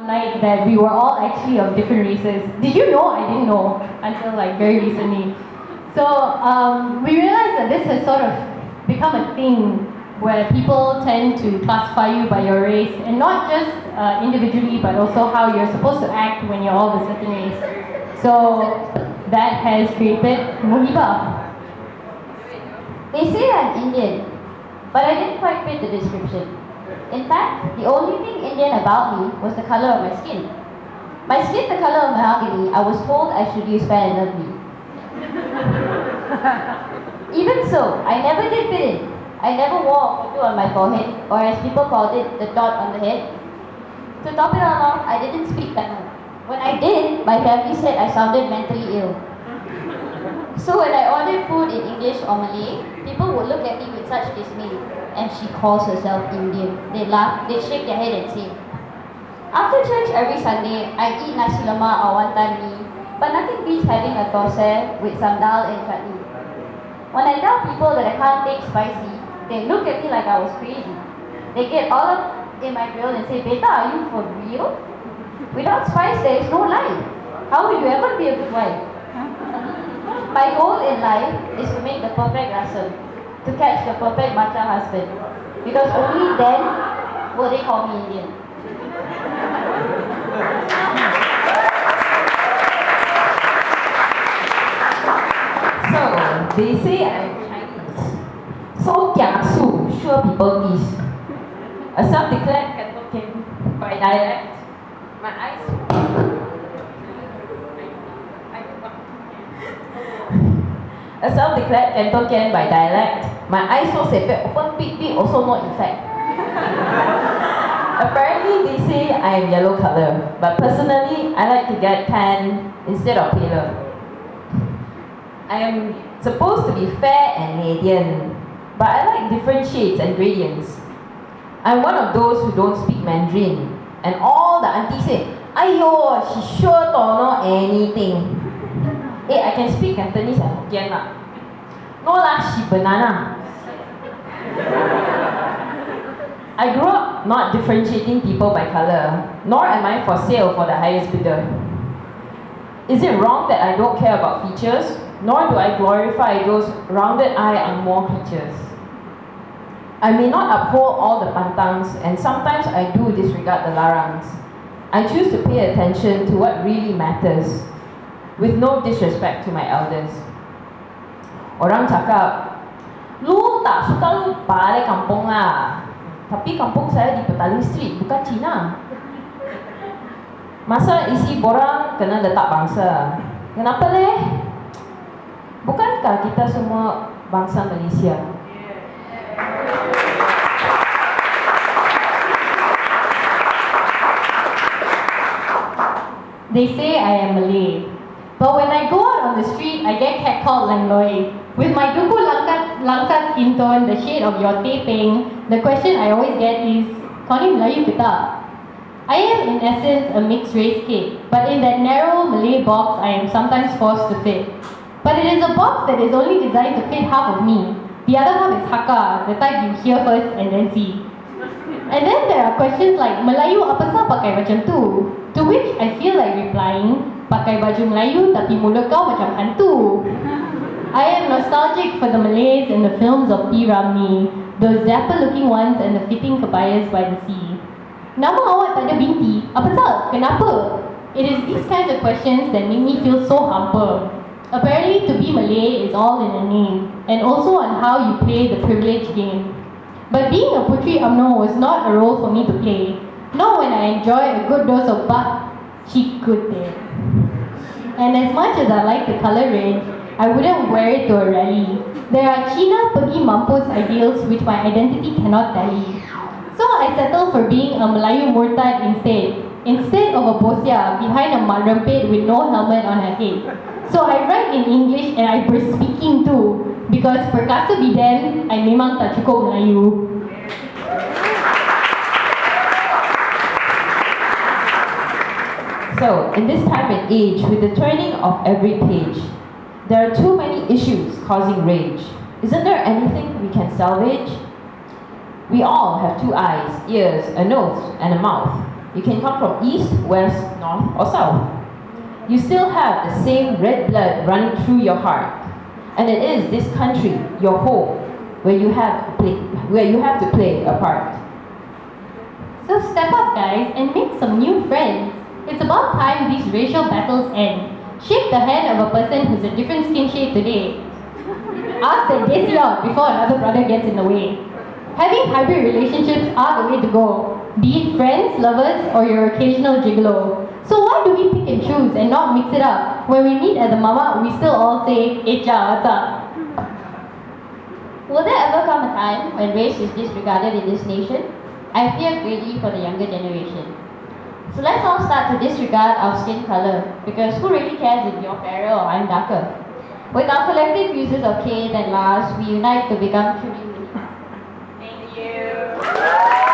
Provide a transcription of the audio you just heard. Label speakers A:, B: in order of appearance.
A: Like that we were all actually of different races. Did you know? I didn't know until like very recently. So we realized that this has sort of become a thing where people tend to classify you by your race, and not just individually, but also how you're supposed to act when you're of a certain race. So that has created Muhiba.
B: They say I'm Indian, but I didn't quite fit the description. In fact, the only thing Indian about me was the color of my skin. My skin the color of mahogany, I was told I should use Fair and Lovely. Even so, I never did fit in. I never wore a photo on my forehead, or as people called it, the dot on the head. To top it all off, I didn't speak Tamil. When I did, my family said I sounded mentally ill. So when I ordered food in English or Malay, people would look at me with such dismay. And she calls herself Indian. They laugh, they shake their head and say. After church every Sunday, I eat nasi lemak or wonton mee, but nothing beats having a thosai with some dal and chutney. When I tell people that I can't take spicy, they look at me like I was crazy. They get all up in my grill and say, Beta, are you for real? Without spice, there is no life. How will you ever be a good wife? My goal in life is to make the perfect rasam, to catch the perfect matcha husband, because only then will they call me Indian.
C: So, they say I'm Chinese. So kiasu, sure people tease. A self-declared Cantonese by dialect, my eyes. A self-declared Cantonese by dialect, my eyes so sepet, open big, also no effect. Apparently they say I am yellow color, but personally I like to get tan instead of paler. I am supposed to be fair and median, but I like different shades and gradients. I'm one of those who don't speak Mandarin, and all the aunties say, Aiyo, she sure don't know anything. Hey, I can speak Cantonese and Hokkien lah. No lah, she banana. I grew up not differentiating people by color, nor am I for sale for the highest bidder. Is it wrong that I don't care about features? Nor do I glorify those rounded eye Angmoh creatures. I may not uphold all the pantangs, and sometimes I do disregard the larangs. I choose to pay attention to what really matters, with no disrespect to my elders. Orang cakap, lu tak suka lu balik kampung lah. Tapi kampung saya di Petaling Street, bukan Cina. Masa isi borang kena letak bangsa. Kenapa leh? Bukankah kita semua bangsa Malaysia?
A: They say I am Malay, but when I go out on the street, I get catcalled Langloi. With my duku langsat skin tone, the shade of your taping, the question I always get is, kau ni Melayu ke tak? I am in essence a mixed race kid, but in that narrow Malay box, I am sometimes forced to fit. But it is a box that is only designed to fit half of me. The other half is Hakka, the type you hear first and then see. And then there are questions like, Melayu apa sah pakai macam tu? To which I feel like replying, pakai baju Melayu tapi mulut kau macam hantu. I am nostalgic for the Malays in the films of P. Ramlee, those dapper looking ones and the fitting kebayas by the sea. Nama awak tak ada binti, apa sah? Kenapa? It is these kinds of questions that make me feel so humble. Apparently, to be Malay is all in a name, and also on how you play the privilege game. But being a Putri UMNO was not a role for me to play, not when I enjoy a good dose of butt cheek good there. And as much as I like the color red, I wouldn't wear it to a rally. There are Cina pergi mampus ideals which my identity cannot tally. So I settle for being a Melayu murtad instead of a bosia behind a rempet with no helmet on her head. So I write in English and I burst speaking too, because perkasa bidan, I memang tak cukup Melayu.
C: So, in this time and age, with the turning of every page, there are too many issues causing rage. Isn't there anything we can salvage? We all have two eyes, ears, a nose, and a mouth. You can come from east, west, north, or south. You still have the same red blood running through your heart. And it is this country, your home, where you have to play a part.
A: So step up, guys, and make some new friends. It's about time these racial battles end. Shake the hand of a person who's a different skin shade today. Ask that they see out before another brother gets in the way. Having hybrid relationships are the way to go, be it friends, lovers, or your occasional gigolo. So why do we pick and choose and not mix it up? When we meet at the mama, we still all say, "Echa, what's up?"
B: Will there ever come a time when race is disregarded in this nation? I fear greatly for the younger generation. So let's all start to disregard our skin color, because who really cares if you're fairer or I'm darker? With our collective uses of K's and Lars, we unite to become truly